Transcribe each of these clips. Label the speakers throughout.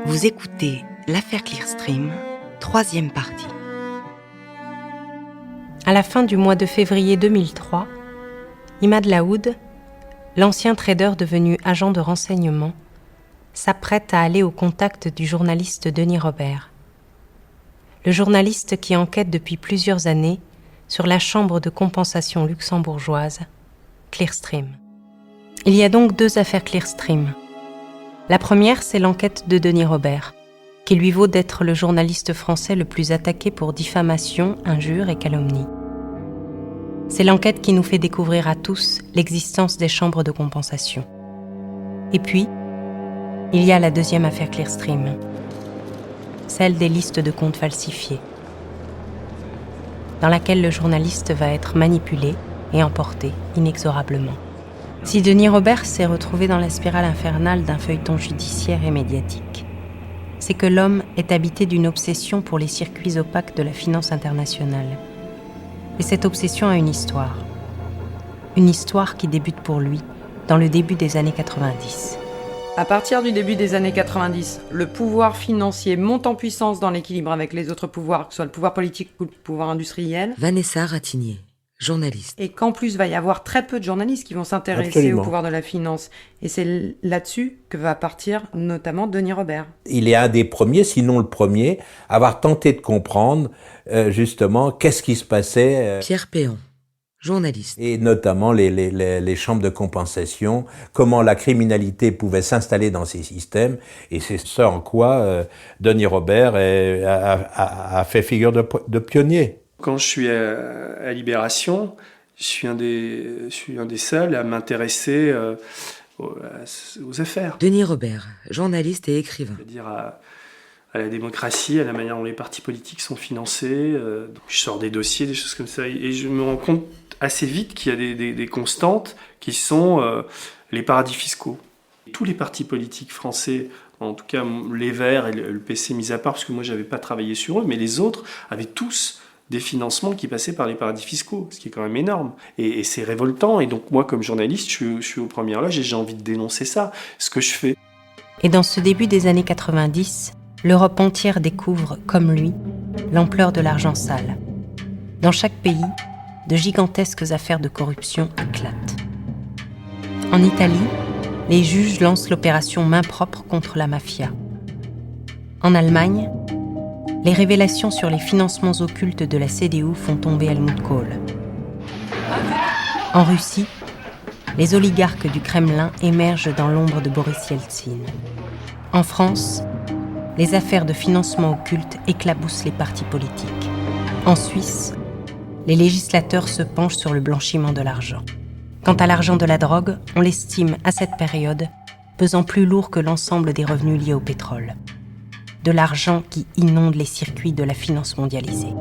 Speaker 1: Vous écoutez l'affaire Clearstream, 3e partie.
Speaker 2: À la fin du mois de février 2003, Imad Laoud, l'ancien trader devenu agent de renseignement, s'apprête à aller au contact du journaliste Denis Robert. Le journaliste qui enquête depuis plusieurs années sur la chambre de compensation luxembourgeoise, Clearstream. Il y a donc 2 affaires Clearstream. La première, c'est l'enquête de Denis Robert, qui lui vaut d'être le journaliste français le plus attaqué pour diffamation, injure et calomnie. C'est l'enquête qui nous fait découvrir à tous l'existence des chambres de compensation. Et puis, il y a la deuxième affaire Clearstream, celle des listes de comptes falsifiés, dans laquelle le journaliste va être manipulé et emporté inexorablement. Si Denis Robert s'est retrouvé dans la spirale infernale d'un feuilleton judiciaire et médiatique, c'est que l'homme est habité d'une obsession pour les circuits opaques de la finance internationale. Et cette obsession a une histoire. Une histoire qui débute pour lui dans le début des années 90.
Speaker 3: À partir du début des années 90, le pouvoir financier monte en puissance dans l'équilibre avec les autres pouvoirs, que ce soit le pouvoir politique ou le pouvoir industriel.
Speaker 1: Vanessa Ratignier, journaliste.
Speaker 3: Et qu'en plus, va y avoir très peu de journalistes qui vont s'intéresser au pouvoir de la finance. Et c'est là-dessus que va partir notamment Denis Robert.
Speaker 4: Il est un des premiers, sinon le premier, à avoir tenté de comprendre justement qu'est-ce qui se passait.
Speaker 1: Pierre Péan, journaliste.
Speaker 4: Et notamment les chambres de compensation, comment la criminalité pouvait s'installer dans ces systèmes. Et c'est ce en quoi Denis Robert a fait figure de pionnier.
Speaker 5: Quand je suis à Libération, je suis un des seuls à m'intéresser aux affaires.
Speaker 1: Denis Robert, journaliste et écrivain.
Speaker 5: C'est-à-dire à la démocratie, à la manière dont les partis politiques sont financés. Je sors des dossiers, des choses comme ça. Et je me rends compte assez vite qu'il y a des constantes qui sont les paradis fiscaux. Tous les partis politiques français, en tout cas les Verts et le PC mis à part, parce que moi je n'avais pas travaillé sur eux, mais les autres avaient tous des financements qui passaient par les paradis fiscaux, ce qui est quand même énorme. Et c'est révoltant. Et donc moi, comme journaliste, je suis aux premières loges et j'ai envie de dénoncer ça, ce que je fais.
Speaker 2: Et dans ce début des années 90, l'Europe entière découvre, comme lui, l'ampleur de l'argent sale. Dans chaque pays, de gigantesques affaires de corruption éclatent. En Italie, les juges lancent l'opération Main propre contre la mafia. En Allemagne, les révélations sur les financements occultes de la CDU font tomber Helmut Kohl. En Russie, les oligarques du Kremlin émergent dans l'ombre de Boris Yeltsin. En France, les affaires de financement occulte éclaboussent les partis politiques. En Suisse, les législateurs se penchent sur le blanchiment de l'argent. Quant à l'argent de la drogue, on l'estime à cette période pesant plus lourd que l'ensemble des revenus liés au pétrole. De l'argent qui inonde les circuits de la finance mondialisée.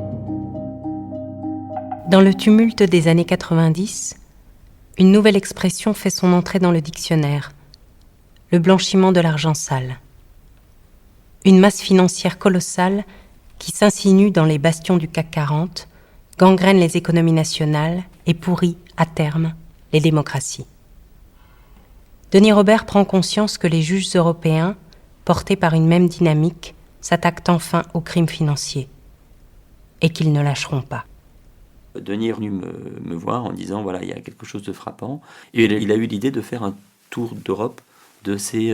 Speaker 2: Dans le tumulte des années 90, une nouvelle expression fait son entrée dans le dictionnaire, le blanchiment de l'argent sale. Une masse financière colossale qui s'insinue dans les bastions du CAC 40, gangrène les économies nationales et pourrit, à terme, les démocraties. Denis Robert prend conscience que les juges européens, portés par une même dynamique, s'attaquent enfin aux crimes financiers et qu'ils ne lâcheront pas.
Speaker 6: Denis est venu me voir en disant voilà, il y a quelque chose de frappant. Et il a eu l'idée de faire un tour d'Europe de ces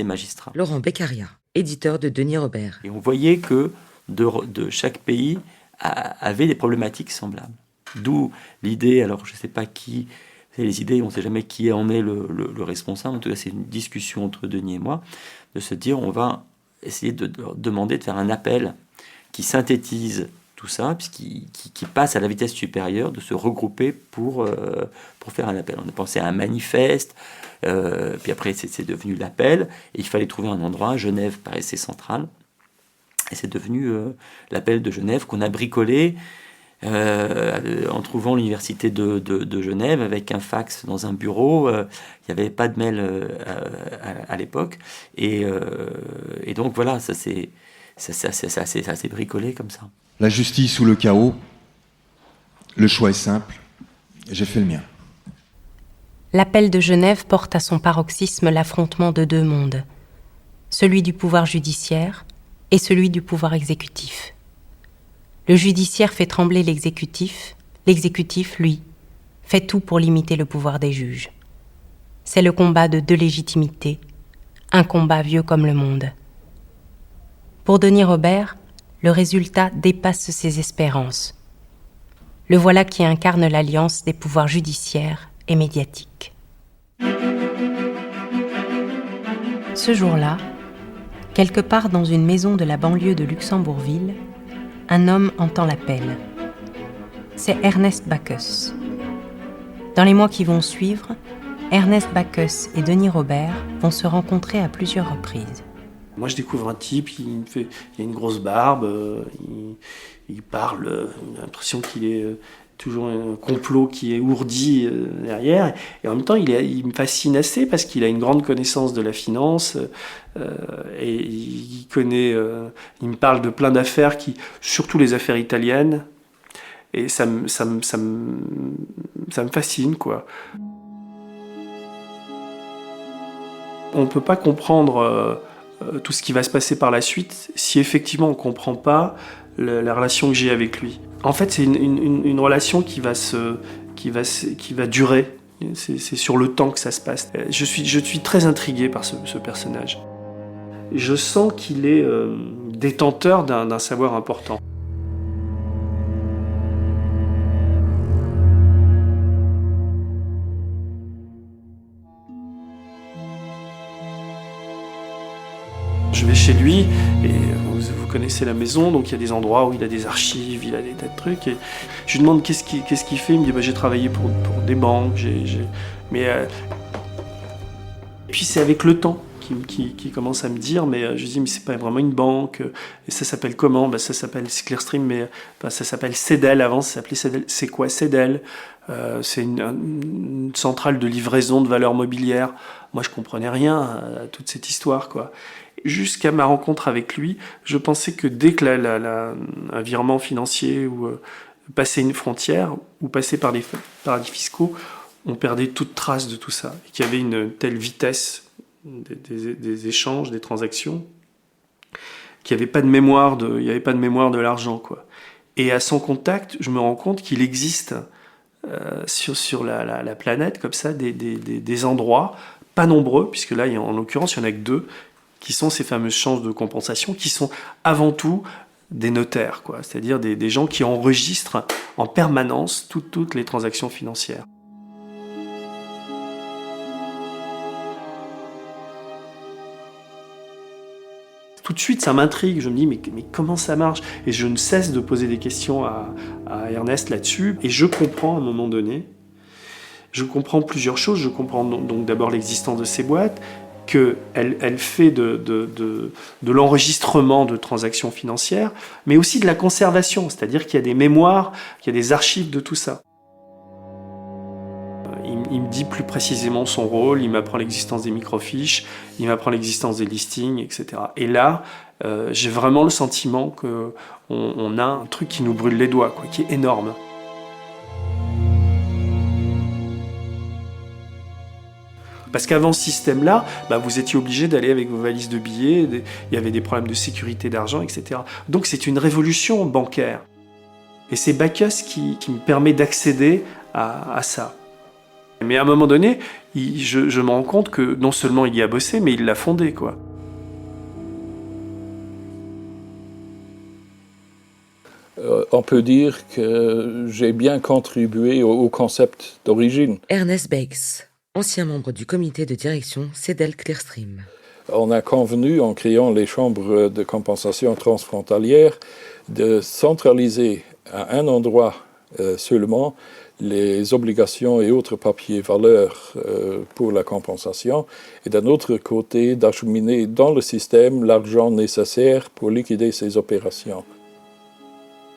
Speaker 6: magistrats.
Speaker 1: Laurent Beccaria, éditeur de Denis Robert.
Speaker 6: Et on voyait que de chaque pays avait des problématiques semblables. D'où l'idée, alors je ne sais pas qui, c'est les idées, on ne sait jamais qui en est le responsable, en tout cas c'est une discussion entre Denis et moi, de se dire on va essayer de demander de faire un appel qui synthétise tout ça, qui passe à la vitesse supérieure, de se regrouper pour faire un appel. On a pensé à un manifeste, puis après c'est devenu l'appel, et il fallait trouver un endroit. Genève paraissait central, et c'est devenu l'appel de Genève qu'on a bricolé en trouvant l'université de Genève avec un fax dans un bureau. Il n'y avait pas de mail à l'époque, et donc voilà, ça s'est bricolé comme ça.
Speaker 7: La justice ou le chaos, le choix est simple, j'ai fait le mien.
Speaker 2: L'appel de Genève porte à son paroxysme l'affrontement de 2 mondes. celui du pouvoir judiciaire et celui du pouvoir exécutif. Le judiciaire fait trembler l'exécutif, lui, fait tout pour limiter le pouvoir des juges. C'est le combat de deux légitimités, un combat vieux comme le monde. Pour Denis Robert, le résultat dépasse ses espérances. Le voilà qui incarne l'alliance des pouvoirs judiciaires et médiatiques. Ce jour-là, quelque part dans une maison de la banlieue de Luxembourgville, un homme entend l'appel. C'est Ernest Bacchus. Dans les mois qui vont suivre, Ernest Bacchus et Denis Robert vont se rencontrer à plusieurs reprises.
Speaker 5: Moi, je découvre un type, il a une grosse barbe, il parle, j'ai l'impression qu'il est toujours un complot qui est ourdi derrière. Et en même temps, il me fascine assez parce qu'il a une grande connaissance de la finance et il connaît, il me parle de plein d'affaires, surtout les affaires italiennes. Et ça me fascine, quoi. On ne peut pas comprendre tout ce qui va se passer par la suite si effectivement on ne comprend pas la relation que j'ai avec lui. En fait, c'est une relation qui va durer. C'est sur le temps que ça se passe. Je suis très intrigué par ce personnage. Je sens qu'il est détenteur d'un savoir important. Je vais chez lui et vous connaissez la maison, donc il y a des endroits où il a des archives, il a des tas de trucs. Et je lui demande qu'est-ce qu'il fait. Il me dit j'ai travaillé pour des banques, mais et puis c'est avec le temps qui commence à me dire, mais je lui dis mais c'est pas vraiment une banque. Et ça s'appelle comment? Ça s'appelle Clearstream, mais ça s'appelle Cedel. Avant ça s'appelait Cedel. C'est quoi Cedel? C'est une centrale de livraison de valeurs mobilières. Moi je comprenais rien à toute cette histoire, quoi. Jusqu'à ma rencontre avec lui, je pensais que dès que un virement financier ou passer une frontière ou passer par des paradis fiscaux, on perdait toute trace de tout ça. Et qu'il y avait une telle vitesse des échanges, des transactions, qu'il n'y avait pas de mémoire de l'argent, quoi. Et à son contact, je me rends compte qu'il existe sur la planète, comme ça, des endroits, pas nombreux, puisque là, en l'occurrence, il n'y en a que 2, qui sont ces fameuses chances de compensation, qui sont avant tout des notaires, quoi. C'est-à-dire des gens qui enregistrent en permanence toutes les transactions financières. Tout de suite, ça m'intrigue. Je me dis, mais comment ça marche? Et je ne cesse de poser des questions à Ernest là-dessus. Et je comprends à un moment donné, je comprends plusieurs choses. Je comprends donc d'abord l'existence de ces boîtes, qu'elle fait de l'enregistrement de transactions financières, mais aussi de la conservation, c'est-à-dire qu'il y a des mémoires, qu'il y a des archives de tout ça. Il me dit plus précisément son rôle, il m'apprend l'existence des microfiches, il m'apprend l'existence des listings, etc. Et là, j'ai vraiment le sentiment qu'on a un truc qui nous brûle les doigts, quoi, qui est énorme. Parce qu'avant ce système-là, vous étiez obligé d'aller avec vos valises de billets, il y avait des problèmes de sécurité d'argent, etc. Donc c'est une révolution bancaire. Et c'est Bacchus qui me permet d'accéder à ça. Mais à un moment donné, je me rends compte que non seulement il y a bossé, mais il l'a fondé, quoi.
Speaker 8: On peut dire que j'ai bien contribué au concept d'origine.
Speaker 1: Ernest Bacchus, ancien membre du comité de direction Cedel Clearstream.
Speaker 8: On a convenu, en créant les chambres de compensation transfrontalières, de centraliser à un endroit seulement les obligations et autres papiers valeurs pour la compensation, et d'un autre côté, d'acheminer dans le système l'argent nécessaire pour liquider ces opérations.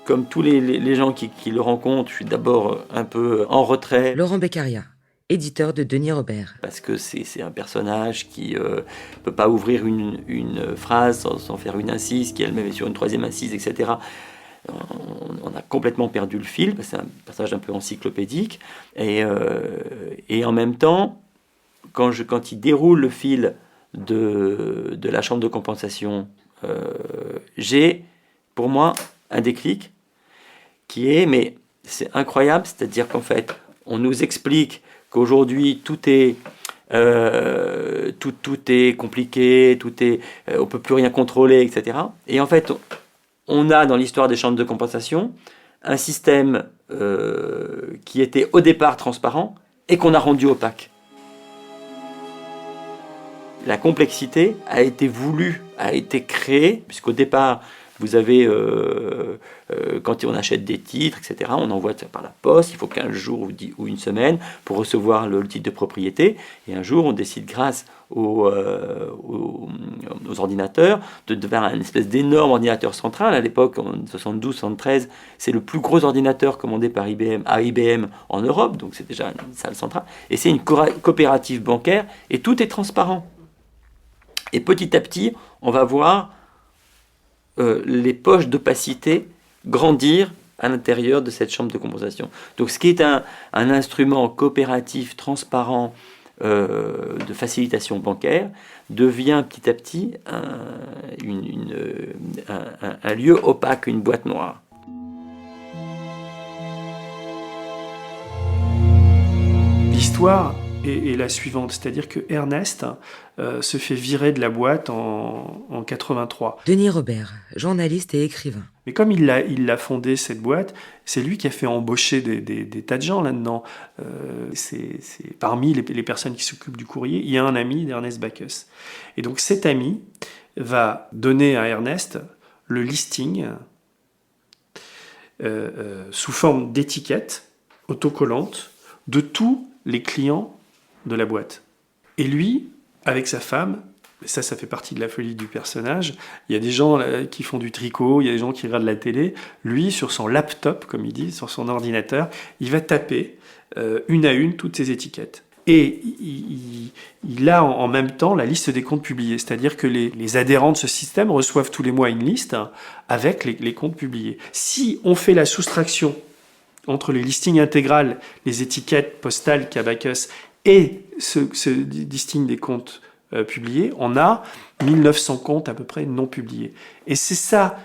Speaker 6: Comme tous les gens qui le rencontrent, je suis d'abord un peu en retrait.
Speaker 1: Laurent Beccaria, éditeur de Denis Robert.
Speaker 6: Parce que c'est un personnage qui ne peut pas ouvrir une phrase sans faire une incise, qui elle-même est sur une troisième incise, etc. On a complètement perdu le fil, c'est un personnage un peu encyclopédique. Et en même temps, quand il déroule le fil de la chambre de compensation, j'ai, pour moi, un déclic qui est, mais c'est incroyable, c'est-à-dire qu'en fait, on nous explique qu'aujourd'hui, tout est compliqué, on peut plus rien contrôler, etc. Et en fait, on a dans l'histoire des chambres de compensation un système qui était au départ transparent et qu'on a rendu opaque. La complexité a été voulue, a été créée, puisqu'au départ, vous avez, quand on achète des titres, etc., on envoie ça par la poste, il faut 15 jours ou une semaine pour recevoir le titre de propriété. Et un jour, on décide, grâce aux ordinateurs, de faire un espèce d'énorme ordinateur central. À l'époque, en 72-73, c'est le plus gros ordinateur commandé par IBM en Europe, donc c'est déjà une salle centrale. Et c'est une coopérative bancaire, et tout est transparent. Et petit à petit, on va voir les poches d'opacité grandir à l'intérieur de cette chambre de compensation. Donc ce qui est un instrument coopératif, transparent, de facilitation bancaire, devient petit à petit un lieu opaque, une boîte noire.
Speaker 5: L'histoire est la suivante, c'est-à-dire que Ernest se fait virer de la boîte en 83.
Speaker 1: Denis Robert, journaliste et écrivain.
Speaker 5: Mais comme il l'a fondé, cette boîte, c'est lui qui a fait embaucher des tas de gens là-dedans. C'est parmi les personnes qui s'occupent du courrier, il y a un ami d'Ernest Bacchus. Et donc cet ami va donner à Ernest le listing sous forme d'étiquette autocollante de tous les clients de la boîte. Et lui, avec sa femme, ça fait partie de la folie du personnage, il y a des gens qui font du tricot, il y a des gens qui regardent la télé. Lui, sur son laptop, comme il dit, sur son ordinateur, il va taper une à une toutes ces étiquettes. Et il a en même temps la liste des comptes publiés, c'est-à-dire que les adhérents de ce système reçoivent tous les mois une liste avec les comptes publiés. Si on fait la soustraction entre les listings intégrales, les étiquettes postales qu'a Bacchus et ce listing des comptes publiés, on a 1900 comptes à peu près non publiés. Et c'est ça,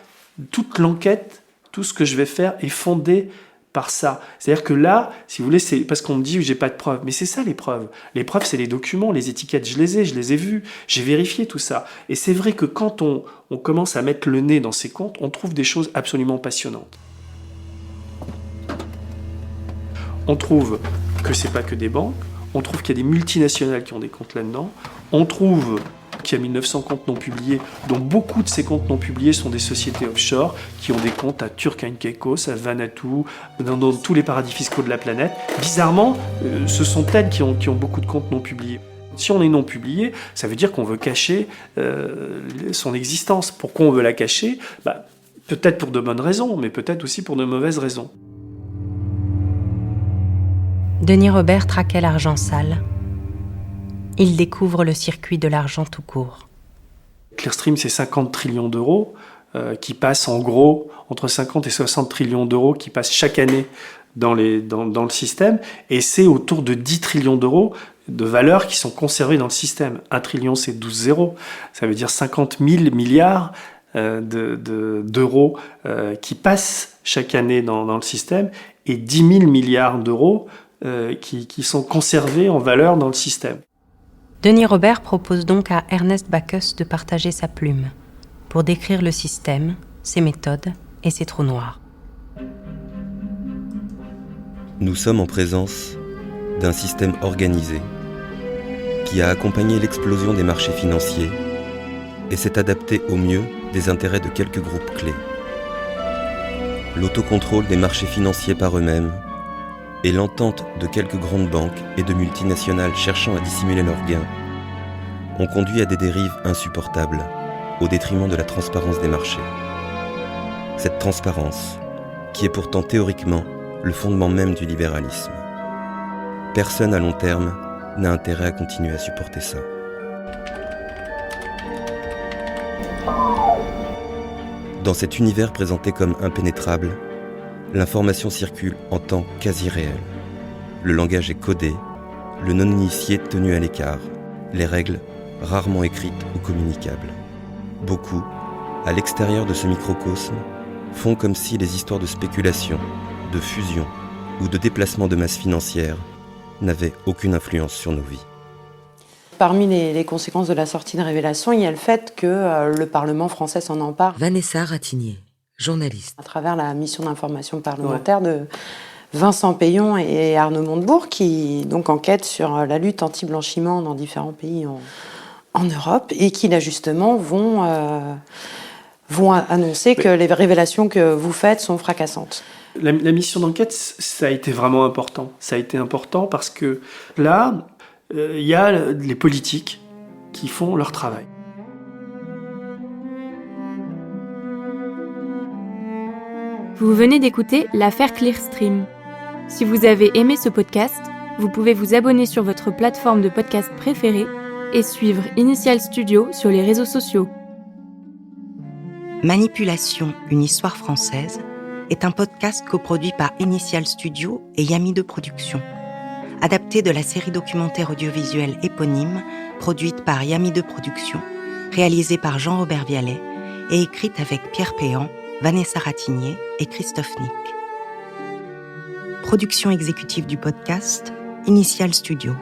Speaker 5: toute l'enquête, tout ce que je vais faire est fondé par ça. C'est-à-dire que là, si vous voulez, c'est parce qu'on me dit j'ai pas de preuves, mais c'est ça les preuves. Les preuves, c'est les documents, les étiquettes, je les ai vus, j'ai vérifié tout ça. Et c'est vrai que quand on commence à mettre le nez dans ces comptes, on trouve des choses absolument passionnantes. On trouve que c'est pas que des banques, on trouve qu'il y a des multinationales qui ont des comptes là-dedans, on trouve qu'il y a 1900 comptes non publiés, dont beaucoup de ces comptes non publiés sont des sociétés offshore qui ont des comptes à Turkine Caicos, à Vanuatu, dans tous les paradis fiscaux de la planète. Bizarrement, ce sont elles qui ont beaucoup de comptes non publiés. Si on est non publié, ça veut dire qu'on veut cacher son existence. Pourquoi on veut la cacher ? Peut-être pour de bonnes raisons, mais peut-être aussi pour de mauvaises raisons.
Speaker 2: Denis Robert traquait l'argent sale. Il découvre le circuit de l'argent tout court.
Speaker 5: Clearstream, c'est 50 trillions d'euros qui passent en gros entre 50 et 60 trillions d'euros qui passent chaque année dans le système. Et c'est autour de 10 trillions d'euros de valeurs qui sont conservées dans le système. 1 trillion, c'est 12 zéros. Ça veut dire 50 000 milliards d'euros qui passent chaque année dans le système et 10 000 milliards d'euros qui sont conservés en valeur dans le système.
Speaker 2: Denis Robert propose donc à Ernest Bacchus de partager sa plume pour décrire le système, ses méthodes et ses trous noirs.
Speaker 9: Nous sommes en présence d'un système organisé qui a accompagné l'explosion des marchés financiers et s'est adapté au mieux des intérêts de quelques groupes clés. L'autocontrôle des marchés financiers par eux-mêmes et l'entente de quelques grandes banques et de multinationales cherchant à dissimuler leurs gains ont conduit à des dérives insupportables au détriment de la transparence des marchés. Cette transparence, qui est pourtant théoriquement le fondement même du libéralisme. Personne à long terme n'a intérêt à continuer à supporter ça. Dans cet univers présenté comme impénétrable, l'information circule en temps quasi réel. Le langage est codé, le non-initié tenu à l'écart, les règles rarement écrites ou communicables. Beaucoup, à l'extérieur de ce microcosme, font comme si les histoires de spéculation, de fusion ou de déplacement de masse financière n'avaient aucune influence sur nos vies.
Speaker 3: Parmi les conséquences de la sortie de Révélation, il y a le fait que le Parlement français s'en empare.
Speaker 1: Vanessa Ratignier, journaliste.
Speaker 3: À travers la mission d'information parlementaire de Vincent Payon et Arnaud Montebourg, qui donc enquêtent sur la lutte anti-blanchiment dans différents pays en Europe, et qui là justement vont annoncer que les révélations que vous faites sont fracassantes.
Speaker 5: La mission d'enquête, ça a été vraiment important. Ça a été important parce que là, il y a les politiques qui font leur travail.
Speaker 10: Vous venez d'écouter l'affaire Clearstream. Si vous avez aimé ce podcast, vous pouvez vous abonner sur votre plateforme de podcast préférée et suivre Initial Studio sur les réseaux sociaux.
Speaker 11: Manipulation, une histoire française est un podcast coproduit par Initial Studio et Yami de Production. Adapté de la série documentaire audiovisuelle éponyme, produite par Yami de Production, réalisée par Jean-Robert Vialet et écrite avec Pierre Péan, Vanessa Ratignier et Christophe Nick. Production exécutive du podcast, Initial Studio.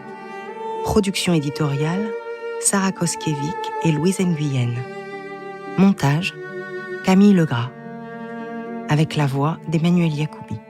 Speaker 11: Production éditoriale, Sarah Koskiewicz et Louise Nguyen. Montage, Camille Legras. Avec la voix d'Emmanuel Yacoubi.